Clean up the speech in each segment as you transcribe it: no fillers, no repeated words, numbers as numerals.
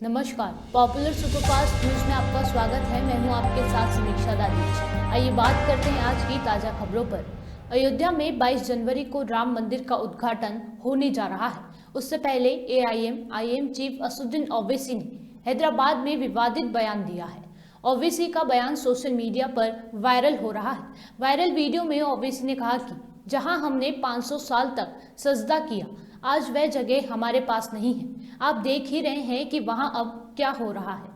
नमस्कार, popular superfast news में आपका स्वागत है। मैं हूं आपके साथ समीक्षा दादीज। आइए बात करते हैं आज की ताजा खबरों पर। अयोध्या में 22 जनवरी को राम मंदिर का उद्घाटन होने जा रहा है। उससे पहले AIM चीफ असदुद्दीन ओवैसी ने हैदराबाद में विवादित बयान दिया है। ओवैसी का बयान सोशल मीडिया पर वायरल हो रहा है। वायरल वीडियो में ओवैसी ने कहा कि जहां हमने 500 साल तक सजदा किया, आज वह जगह हमारे पास नहीं है। आप देख ही रहे हैं कि वहां अब क्या हो रहा है।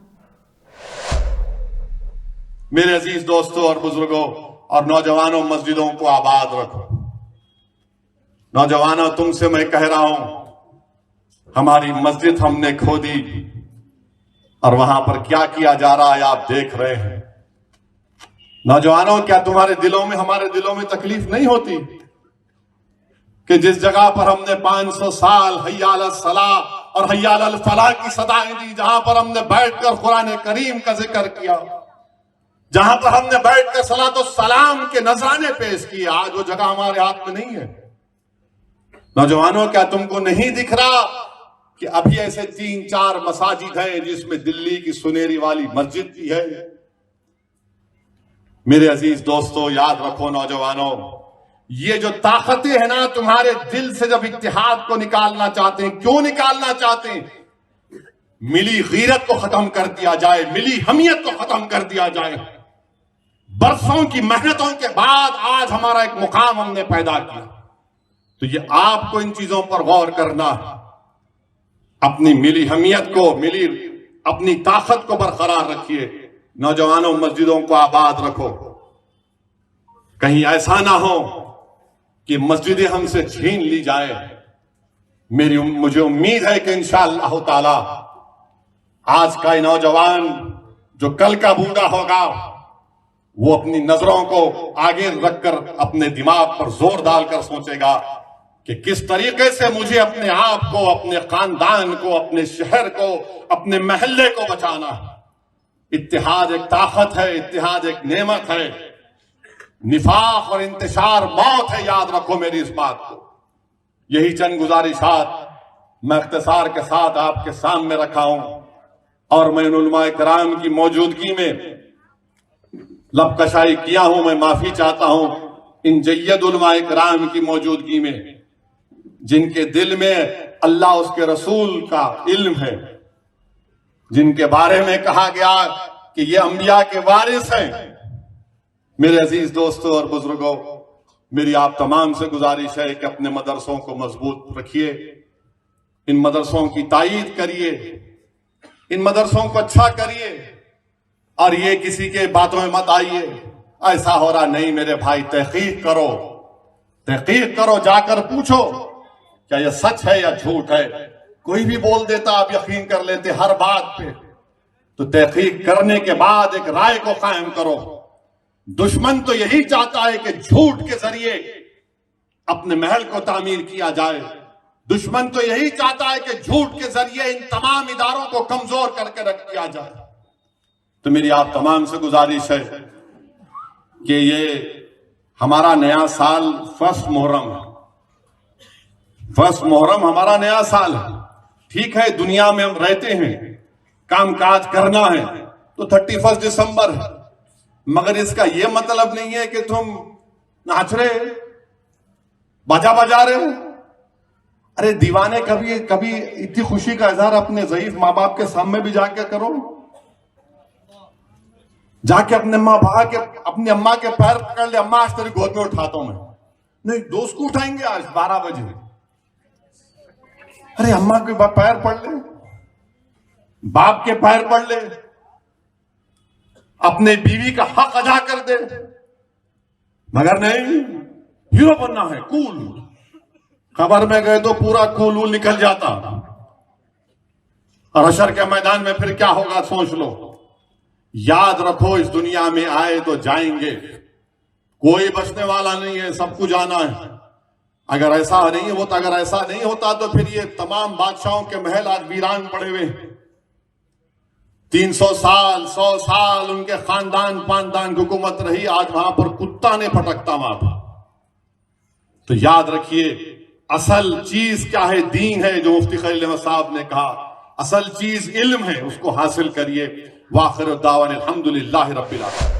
मेरे अजीज दोस्तों और बुजुर्गों और नौजवानों, मस्जिदों को आबाद रखो। नौजवानों, तुमसे मैं कह रहा हूं, हमारी मस्जिद हमने खो दी और वहां पर क्या किया जा रहा है आप देख रहे हैं। नौजवानों, क्या तुम्हारे दिलों में, हमारे दिलों में तकलीफ नहीं होती कि जिस जगह पर हमने 500 साल हय्या अल सलाह और हय्या अल फलाह की सदाएं दी, जहां पर हमने बैठकर कुरान करीम का जिक्र किया, जहां पर हमने बैठकर सलातो सलाम के नजराने पेश किए, आज वो जगह हमारे हाथ में नहीं है। नौजवानों, क्या तुमको नहीं दिख रहा कि अभी ऐसे 3-4 मसाजिद हैं जिसमें दिल्ली की सुनेरी वाली मस्जिद भी है। मेरे अजीज दोस्तों, याद रखो नौजवानों, ये जो ताकतें हैं ना, तुम्हारे दिल से जब इत्तेहाद को निकालना चाहते हैं, क्यों निकालना चाहते हैं? मिली गीरत को खत्म कर दिया जाए, मिली हमियत को खत्म कर दिया जाए। बरसों की मेहनतों के बाद आज हमारा एक मुकाम हमने पैदा किया, तो ये आपको इन चीजों पर गौर करना है। अपनी मिली हमियत को, मिली अपनी ताकत को बरकरार रखिए। नौजवानों, मस्जिदों को आबाद रखो। कहीं ऐसा ना हो कि मस्जिदें हमसे छीन ली जाए। मुझे उम्मीद है कि इंशाअल्लाह ताला आज का नौजवान जो कल का बूढ़ा होगा, वो अपनी नजरों को आगे रखकर अपने दिमाग पर जोर डालकर सोचेगा कि किस तरीके से मुझे अपने आप को, अपने खानदान को, अपने शहर को, अपने महल्ले को बचाना है। इत्तेहाद एक ताकत है, इत्तेहाद एक नेमत है। निफाक और इंतशार मौत है, याद रखो मेरी इस बात को। यही चंद गुजारिशात मैं इख्तिसार के साथ आपके सामने रखा हूं और मैं उलमाए किराम की मौजूदगी में लबकशाई किया हूं। मैं माफी चाहता हूं इन जय्यद उलमाए किराम की मौजूदगी में, जिनके दिल में अल्लाह उसके रसूल का इल्म है, जिनके बारे में कहा गया कि ये अंबिया के वारिस हैं। मेरे अजीज दोस्तों और बुजुर्गों, मेरी आप तमाम से गुजारिश है कि अपने मदरसों को मजबूत रखिए, इन मदरसों की तायीद करिए, इन मदरसों को अच्छा करिए और ये किसी के बातों में मत आइए, ऐसा हो रहा नहीं। मेरे भाई, तहकीक करो, तहकीक करो, जाकर पूछो क्या यह सच है या झूठ है। कोई भी बोल देता, आप यकीन कर लेते हर बात पे। तो तहकीक करने के बाद एक राय को कायम करो। दुश्मन तो यही चाहता है कि झूठ के जरिए अपने महल को तामीर किया जाए। दुश्मन तो यही चाहता है कि झूठ के जरिए इन तमाम इदारों को कमजोर करके रख दिया जाए। तो मेरी आप तमाम से गुजारिश है कि ये हमारा नया साल फर्स्ट मुहर्रम है। फर्स्ट मुहर्रम हमारा नया साल है। ठीक है, दुनिया में हम रहते हैं, कामकाज करना है, तो 31 दिसंबर है, मगर इसका यह मतलब नहीं है कि तुम नाच रहे, बाजा बजा रहे हो। अरे दीवाने, कभी कभी इतनी खुशी का इजहार अपने ज़ईफ माँ बाप के सामने भी जाके करो। जाके अपने अपनी अम्मा के पैर पकड़ ले, अम्मा आज तेरी गोद में उठाता हूं मैं। नहीं, दोस्त को उठाएंगे आज 12 बजे। अरे अम्मा के पैर पड़ ले, बाप के पैर पड़ ले, अपने बीवी का हक अदा कर दे। मगर नहीं, हीरो बनना है, कूल। खबर में गए तो पूरा कूल वूल निकल जाता, और हशर के मैदान में फिर क्या होगा सोच लो। याद रखो, इस दुनिया में आए तो जाएंगे, कोई बचने वाला नहीं है, सबको जाना है। अगर ऐसा नहीं होता, अगर ऐसा नहीं होता तो फिर ये तमाम बादशाहों के महल आज वीरान पड़े हुए। 300 साल, 100 साल उनके खानदान पानदान की हुकूमत रही, आज वहां पर कुत्ता ने फटकता वहां था। तो याद रखिए, असल चीज क्या है? दीन है, जो मुफ्ती खलील अहमद साहब ने कहा। असल चीज इल्म है, उसको हासिल करिए। वाखिर दावन अल्हम्दुलिल्लाह रब्बिल आलमीन।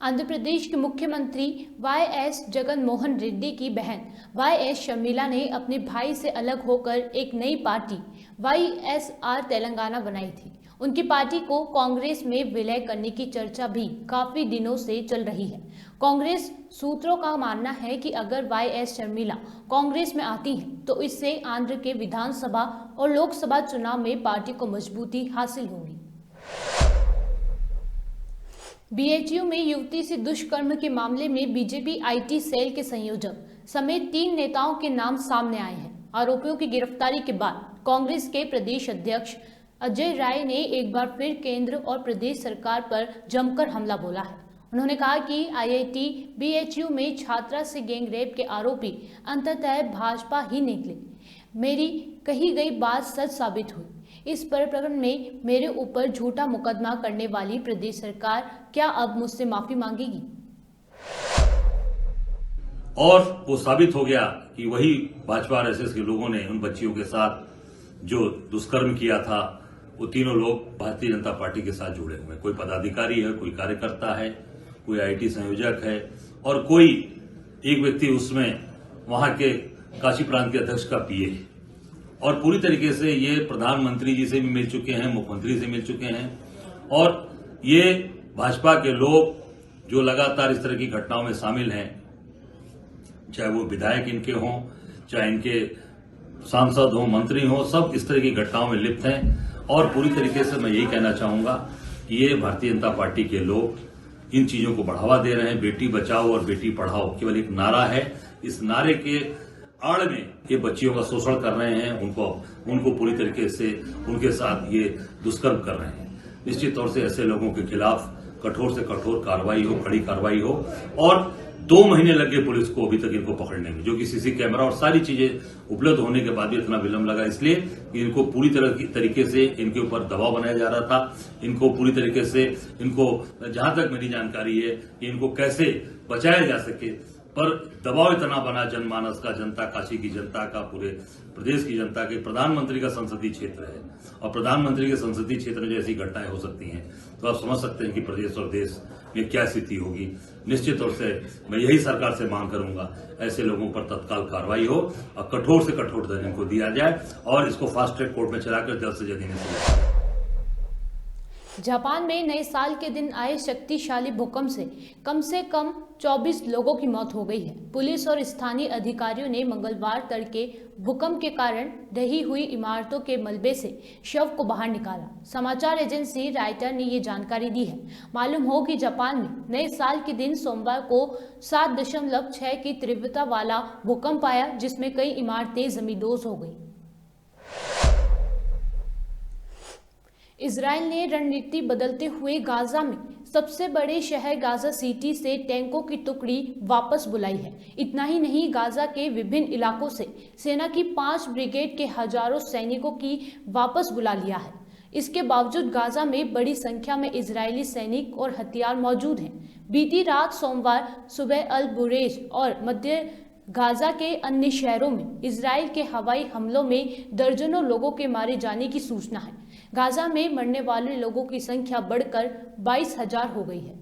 आंध्र प्रदेश के मुख्यमंत्री वाई.एस. जगन मोहन रेड्डी की बहन वाई.एस. शर्मिला ने अपने भाई से अलग होकर एक नई पार्टी वाई.एस.आर. तेलंगाना बनाई थी। उनकी पार्टी को कांग्रेस में विलय करने की चर्चा भी काफी दिनों से चल रही है। कांग्रेस सूत्रों का मानना है कि अगर वाई.एस. शर्मिला कांग्रेस में आती हैं तो इससे आंध्र के विधानसभा और लोकसभा चुनाव में पार्टी को मजबूती हासिल होगी। बीएचयू में युवती से दुष्कर्म के मामले में बीजेपी आईटी सेल के संयोजक समेत 3 नेताओं के नाम सामने आए हैं। आरोपियों की गिरफ्तारी के बाद कांग्रेस के प्रदेश अध्यक्ष अजय राय ने एक बार फिर केंद्र और प्रदेश सरकार पर जमकर हमला बोला है। उन्होंने कहा कि आईआईटी बीएचयू में छात्रा से गैंगरेप के आरोपी अंततः भाजपा ही निकले। मेरी कही गई बात सच साबित हुई। इस प्रकरण में मेरे ऊपर झूठा मुकदमा करने वाली प्रदेश सरकार क्या अब मुझसे माफी मांगेगी? और वो साबित हो गया कि वही भाजपा आरएसएस के लोगों ने उन बच्चियों के साथ जो दुष्कर्म किया था, वो तीनों लोग भारतीय जनता पार्टी के साथ जुड़े हुए हैं। कोई पदाधिकारी है, कोई कार्यकर्ता है, कोई आईटी संयोजक है और कोई एक व्यक्ति उसमें वहां के काशी प्रांत के अध्यक्ष का पीए है। और पूरी तरीके से ये प्रधानमंत्री जी से भी मिल चुके हैं, मुख्यमंत्री से मिल चुके हैं और ये भाजपा के लोग जो लगातार इस तरह की घटनाओं में शामिल हैं, चाहे वो विधायक इनके हों, चाहे इनके सांसद हों, मंत्री हों, सब इस तरह की घटनाओं में लिप्त हैं। और पूरी तरीके से मैं यही कहना चाहूंगा कि ये भारतीय जनता पार्टी के लोग इन चीजों को बढ़ावा दे रहे हैं। बेटी बचाओ और बेटी पढ़ाओ केवल एक नारा है, इस नारे के आड़ में ये बच्चियों का शोषण कर रहे हैं, उनको पूरी तरीके से उनके साथ ये दुष्कर्म कर रहे हैं। निश्चित तौर से ऐसे लोगों के खिलाफ कठोर से कठोर कार्रवाई हो, कड़ी कार्रवाई हो। और 2 महीने लगे पुलिस को अभी तक इनको पकड़ने में, जो कि सीसी कैमरा और सारी चीजें उपलब्ध होने के बाद भी इतना विलंब लगा, इसलिए कि इनको पूरी तरीके से इनके ऊपर दबाव बनाया जा रहा था। इनको पूरी तरीके से जहां तक मेरी जानकारी है कि इनको कैसे बचाया जा सके, पर दबाव इतना बना जनमानस का, जनता, काशी की जनता का, पूरे प्रदेश की जनता के। प्रधानमंत्री का संसदीय क्षेत्र है और प्रधानमंत्री के संसदीय क्षेत्र में जैसी घटनाएं हो सकती हैं तो आप समझ सकते हैं कि प्रदेश और देश में क्या स्थिति होगी। निश्चित तौर से मैं यही सरकार से मांग करूंगा, ऐसे लोगों पर तत्काल कार्रवाई हो और कठोर से कठोर दंड इनको दिया जाए और इसको फास्ट ट्रैक कोर्ट में चलाकर जल्द से जल्द इन्हें। जापान में नए साल के दिन आए शक्तिशाली भूकंप से कम 24 लोगों की मौत हो गई है। पुलिस और स्थानीय अधिकारियों ने मंगलवार तड़के भूकंप के कारण ढही हुई इमारतों के मलबे से शव को बाहर निकाला। समाचार एजेंसी रायटर ने ये जानकारी दी है। मालूम हो कि जापान में नए साल के दिन सोमवार को 7.6 की तीव्रता वाला भूकंप आया, जिसमें कई इमारतें जमींदोज हो गई। इजराइल ने रणनीति बदलते हुए गाजा में सबसे बड़े शहर गाजा सिटी से टैंकों की टुकड़ी वापस बुलाई है। इतना ही नहीं, गाजा के विभिन्न इलाकों से सेना की 5 ब्रिगेड के हजारों सैनिकों की वापस बुला लिया है। इसके बावजूद गाजा में बड़ी संख्या में इजरायली सैनिक और हथियार मौजूद हैं। बीती रात सोमवार सुबह अल बुरेज और मध्य गाजा के अन्य शहरों में इजराइल के हवाई हमलों में दर्जनों लोगों के मारे जाने की सूचना है। गाजा में मरने वाले लोगों की संख्या बढ़कर 22,000 हो गई है।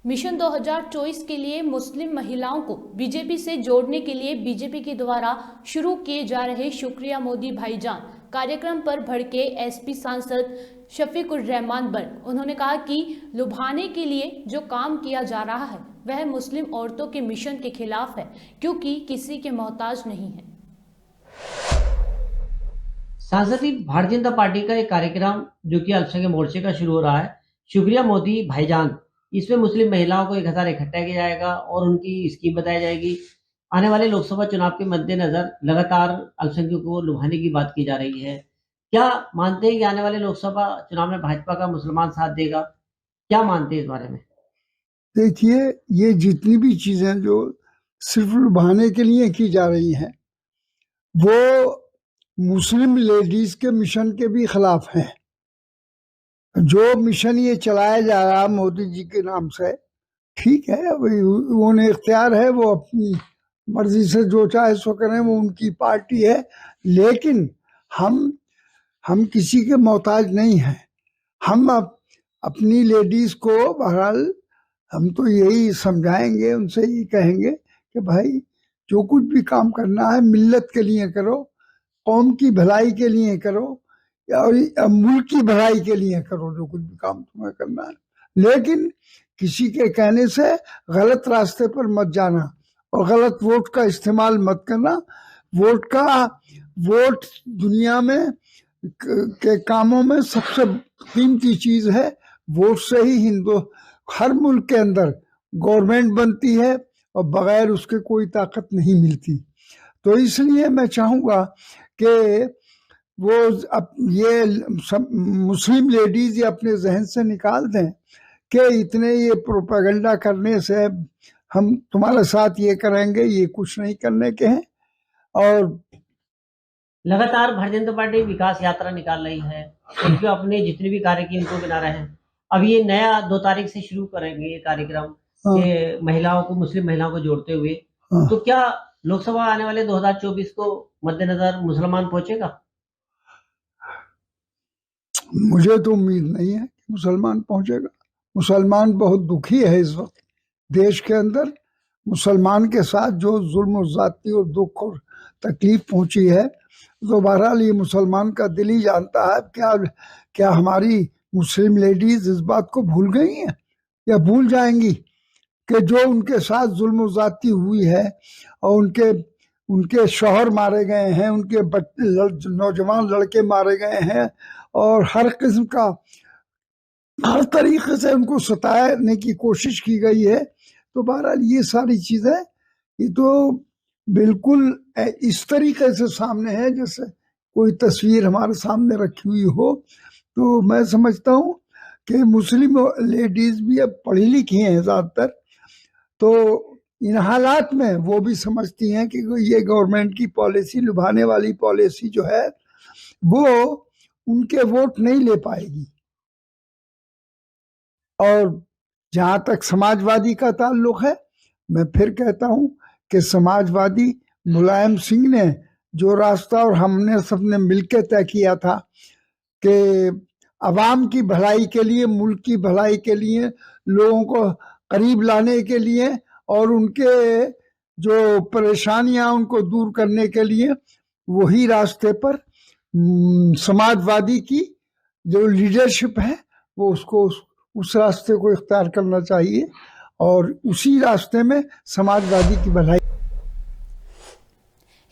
मिशन 2024 के लिए मुस्लिम महिलाओं को बीजेपी से जोड़ने के लिए बीजेपी के द्वारा शुरू किए जा रहे शुक्रिया मोदी भाईजान कार्यक्रम पर भड़के एसपी सांसद शफीकुर रहमान बर्क। उन्होंने कहा कि लुभाने के लिए जो काम किया जा रहा है वह मुस्लिम औरतों के मिशन के खिलाफ है, क्योंकि किसी के मोहताज नहीं है। सांसदीय भारतीय जनता पार्टी का एक कार्यक्रम जो कि अल्पसंख्यक मोर्चे का शुरू हो रहा है, शुक्रिया मोदी भाईजान, इसमें मुस्लिम महिलाओं को 1000 इकट्ठा किया जाएगा और उनकी स्कीम बताई जाएगी। आने वाले लोकसभा चुनाव के मद्देनजर लगातार अल्पसंख्यकों को लुभाने की बात की जा रही है। क्या मानते हैं कि आने वाले लोकसभा चुनाव में भाजपा का मुसलमान साथ देगा? क्या मानते हैं इस बारे में? देखिए, ये जितनी भी चीजें जो सिर्फ लुभाने के लिए की जा रही हैं, वो मुस्लिम लेडीज के मिशन के भी खिलाफ है। जो मिशन ये चलाया जा रहा मोदी जी के नाम से, ठीक है, उन्हें इख्तियार है, वो अपनी मर्जी से जो चाहे सो करें, वो उनकी पार्टी है, लेकिन हम किसी के मोहताज नहीं हैं। हम अपनी लेडीज को बहरहाल हम तो यही समझाएंगे, उनसे यही कहेंगे कि भाई जो कुछ भी काम करना है मिल्लत के लिए करो, कौम की भलाई के लिए करो और मुल्क की भलाई के लिए करो, जो कुछ भी काम तुम्हें करना है, लेकिन किसी के कहने से गलत रास्ते पर मत जाना और गलत वोट का इस्तेमाल मत करना। वोट दुनिया में के कामों में सबसे कीमती चीज है। वोट से ही हर मुल्क के अंदर गवर्नमेंट बनती है और बगैर उसके कोई ताकत नहीं मिलती। तो इसलिए मैं चाहूँगा कि वो अब ये मुस्लिम लेडीज ये अपने जहन से निकाल दें कि इतने ये प्रोपेगेंडा करने से हम तुम्हारे साथ ये करेंगे, ये कुछ नहीं करने के हैं। और लगातार भारतीय जनता पार्टी विकास यात्रा निकाल रही है, उनके अपने जितने भी कार्य की उनको बना रहे हैं। अब ये नया 2 तारीख से शुरू करेंगे ये कार्यक्रम, ये महिलाओं को, मुस्लिम महिलाओं को जोड़ते हुए। तो क्या लोकसभा आने वाले 2024 को मद्देनजर मुसलमान पहुंचेगा? मुझे तो उम्मीद नहीं है कि मुसलमान पहुंचेगा। मुसलमान बहुत दुखी है इस वक्त देश के अंदर। मुसलमान के साथ जो जुल्म और ज्यादती और दुख और तकलीफ पहुंची है, तो बहरहाल ये मुसलमान का दिल ही जानता है। क्या हमारी मुस्लिम लेडीज इस बात को भूल गई हैं या भूल जाएंगी कि जो उनके साथ जुल्म और ज्यादती हुई है और उनके शौहर मारे गए हैं, उनके नौजवान लड़के मारे गए हैं और हर किस्म का हर तरीके से उनको सताने की कोशिश की गई है। तो बहरहाल ये सारी चीजें ये तो बिल्कुल इस तरीके से सामने है जैसे कोई तस्वीर हमारे सामने रखी हुई हो। तो मैं समझता हूँ कि मुस्लिम लेडीज भी अब पढ़ी लिखी हैं ज़्यादातर, तो इन हालात में वो भी समझती हैं कि ये गवर्नमेंट की पॉलिसी, लुभाने वाली पॉलिसी जो है वो उनके वोट नहीं ले पाएगी। और जहां तक समाजवादी का ताल्लुक है, मैं फिर कहता हूं कि समाजवादी मुलायम सिंह ने जो रास्ता और हमने सबने मिलकर तय किया था कि अवाम की भलाई के लिए, मुल्क की भलाई के लिए, लोगों को करीब लाने के लिए और उनके जो परेशानियां उनको दूर करने के लिए, वही रास्ते पर समाजवादी की जो लीडरशिप है वो उसको उस रास्ते को इख्तियार करना चाहिए और उसी रास्ते में समाजवादी की भलाई।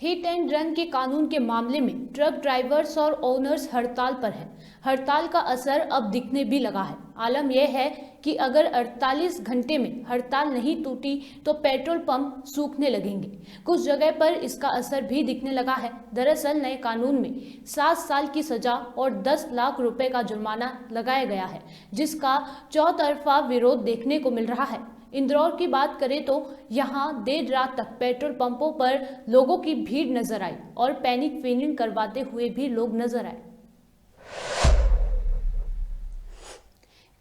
हिट एंड रन के कानून के मामले में ट्रक ड्राइवर्स और ओनर्स हड़ताल पर हैं। हड़ताल का असर अब दिखने भी लगा है। आलम यह है कि अगर 48 घंटे में हड़ताल नहीं टूटी तो पेट्रोल पंप सूखने लगेंगे। कुछ जगह पर इसका असर भी दिखने लगा है। दरअसल नए कानून में 7 साल की सजा और 10 लाख रुपए का जुर्माना लगाया गया है, जिसका चौतरफा विरोध देखने को मिल रहा है। इंदौर की बात करें तो यहां देर रात तक पेट्रोल पंपों पर लोगों की भीड़ नजर आई और पैनिक फिलिंग करवाते हुए भी लोग नजर आए।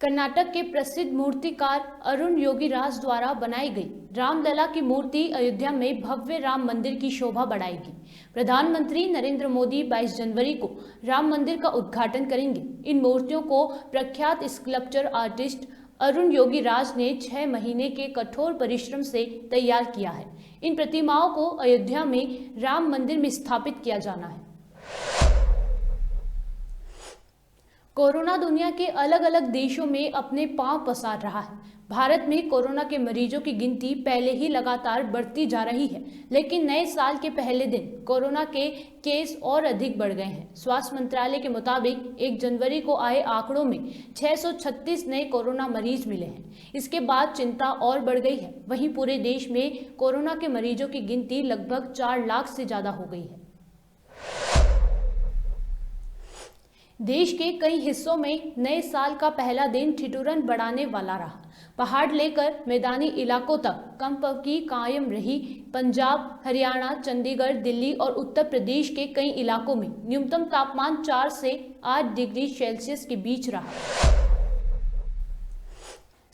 कर्नाटक के प्रसिद्ध मूर्तिकार अरुण योगीराज द्वारा बनाई गई रामलला की मूर्ति अयोध्या में भव्य राम मंदिर की शोभा बढ़ाएगी। प्रधानमंत्री नरेंद्र मोदी 22 जनवरी को राम मंदिर का उद्घाटन करेंगे। इन मूर्तियों को प्रख्यात स्कल्पचर आर्टिस्ट अरुण योगीराज ने 6 महीने के कठोर परिश्रम से तैयार किया है। इन प्रतिमाओं को अयोध्या में राम मंदिर में स्थापित किया जाना है। कोरोना दुनिया के अलग अलग देशों में अपने पांव पसार रहा है। भारत में कोरोना के मरीजों की गिनती पहले ही लगातार बढ़ती जा रही है, लेकिन नए साल के पहले दिन कोरोना के केस और अधिक बढ़ गए हैं। स्वास्थ्य मंत्रालय के मुताबिक 1 जनवरी को आए आंकड़ों में 636 नए कोरोना मरीज मिले हैं। इसके बाद चिंता और बढ़ गई है। वहीं पूरे देश में कोरोना के मरीजों की गिनती लगभग 4 लाख से ज्यादा हो गई है। देश के कई हिस्सों में नए साल का पहला दिन ठिठुरन बढ़ाने वाला रहा। पहाड़ लेकर मैदानी इलाकों तक कंपकड़ी कायम रही। पंजाब, हरियाणा, चंडीगढ़, दिल्ली और उत्तर प्रदेश के कई इलाकों में न्यूनतम तापमान 4 से 8 डिग्री सेल्सियस के बीच रहा।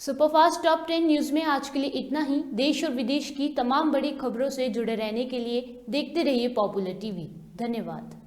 सुपरफास्ट टॉप 10 न्यूज में आज के लिए इतना ही। देश और विदेश की तमाम बड़ी खबरों से जुड़े रहने के लिए देखते रहिए पॉपुलर टीवी। धन्यवाद।